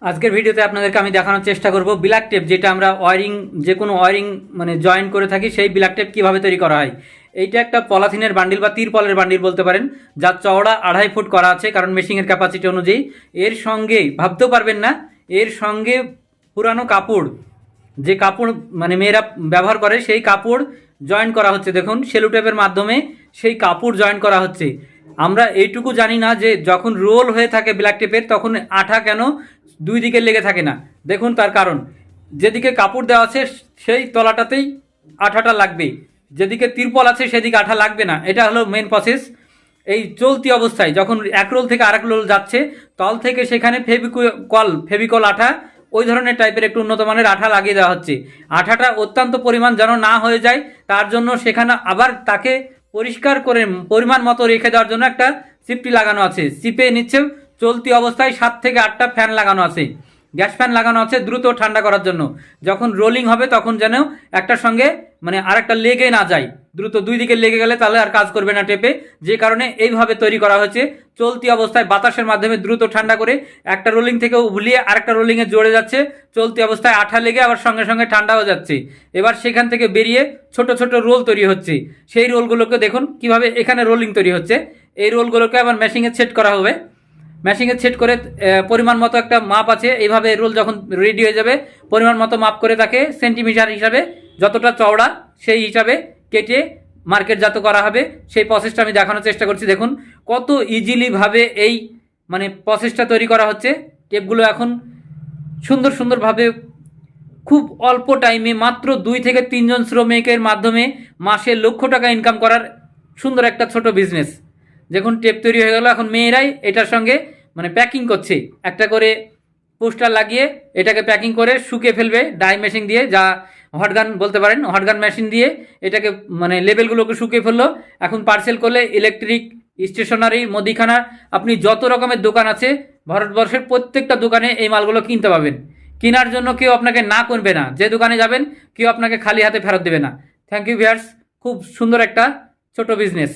আজকের ভিডিওতে আপনাদেরকে আমি দেখানোর চেষ্টা করব ব্ল্যাক টেপ, যেটা আমরা ওয়্যারিং যে কোনো ওয়্যারিং মানে জয়েন করে থাকি, সেই ব্ল্যাক টেপ কীভাবে তৈরি করা হয়। এইটা একটা পলিথিনের বান্ডিল বা তিরপলের বান্ডিল বলতে পারেন, যার চওড়া 2.5 ফুট করা আছে, কারণ মেশিনের ক্যাপাসিটি অনুযায়ী। এর সঙ্গে ভাবতেও পারবেন না, এর সঙ্গে পুরানো কাপড়, যে কাপড় মানে মেয়েরা ব্যবহার করে সেই কাপড় জয়েন করা হচ্ছে। দেখুন সেলো টেপের মাধ্যমে সেই কাপড় জয়েন করা হচ্ছে। আমরা এইটুকু জানি না যে যখন রোল হয়ে থাকে ব্ল্যাক টেপের, তখন আঠা কেন দুই দিকে লেগে থাকে না। দেখুন তার কারণ, যেদিকে কাপড় দেওয়া আছে সেই তলাটাতেই আঠাটা লাগবে, যেদিকে তিরপল আছে সেদিকে আঠা লাগবে না। এটা হলো মেন প্রসেস। এই চলতি অবস্থায় যখন এক রোল থেকে আরেক রোল যাচ্ছে, তল থেকে সেখানে ফেভিকল আঠা, ওই ধরনের টাইপের একটু উন্নত মানের আঠা লাগিয়ে দেওয়া হচ্ছে। আঠাটা অত্যন্ত পরিমাণ যেন না হয়ে যায়, তার জন্য সেখানে আবার তাকে পরিষ্কার করে পরিমাণ মতো রেখে দেওয়ার জন্য একটা সিপটি লাগানো আছে। সিপে নিচ্ছে চলতি অবস্থায় 7 থেকে 8টা ফ্যান লাগানো আছে, গ্যাস ফ্যান লাগানো আছে দ্রুত ঠান্ডা করার জন্য। যখন রোলিং হবে তখন যেন একটার সঙ্গে মানে আরেকটা লেগে না যায়, দ্রুত দুই দিকে লেগে গেলে তাহলে আর কাজ করবে না টেপে। যে কারণে এইভাবে তৈরি করা হয়েছে। চলতি অবস্থায় বাতাসের মাধ্যমে দ্রুত ঠান্ডা করে একটা রোলিং থেকে উবলিয়ে আরেকটা রোলিংয়ে জড়ে যাচ্ছে। চলতি অবস্থায় আঠা লেগে আবার সঙ্গে সঙ্গে ঠান্ডা হয়ে যাচ্ছে। এবার সেখান থেকে বেরিয়ে ছোট ছোট রোল তৈরি হচ্ছে। সেই রোলগুলোকে দেখুন কিভাবে এখানে রোলিং তৈরি হচ্ছে। এই রোলগুলোকে আবার মেশিনে সেট করা হবে। মেশিনে সেট করে পরিমাণ মতো একটা মাপ আছে, এইভাবে রোল যখন রেডি হয়ে যাবে পরিমাণ মতো মাপ করে তাকে সেন্টিমিটার হিসাবে যতটা চওড়া সেই হিসাবে কেটে মার্কেটজাত করা হবে। সেই প্রসেসটা আমি দেখানোর চেষ্টা করছি। দেখুন কত ইজিলিভাবে এই মানে প্রসেসটা তৈরি করা হচ্ছে। টেপগুলো এখন সুন্দরভাবে খুব অল্প টাইমে মাত্র 2 থেকে 3 জন শ্রমিকের মাধ্যমে মাসে লক্ষ টাকা ইনকাম করার সুন্দর একটা ছোট বিজনেস। দেখুন টেপ তৈরি হয়ে গেল, এখন মেয়েরাই এটার সঙ্গে মানে প্যাকিং করছে। একটা করে পোস্টার লাগিয়ে এটাকে প্যাকিং করে শুকিয়ে ফেলবে ডাই মেশিন দিয়ে, যা হটগান বলতে পারেন, হটগান মেশিন দিয়ে এটাকে মানে লেবেলগুলোকে শুকিয়ে ফেললো। এখন পার্সেল করলে ইলেকট্রিক, স্টেশনারি, মুদিখানা, আপনি যত রকমের দোকান আছে ভারতবর্ষের প্রত্যেকটা দোকানে এই মালগুলো কিনতে পাবেন। কেনার জন্য কেউ আপনাকে না করবে না, যে দোকানে যাবেন কেউ আপনাকে খালি হাতে ফেরত দেবে না। থ্যাংক ইউ ভিউয়ার্স, খুব সুন্দর একটা ছোট বিজনেস।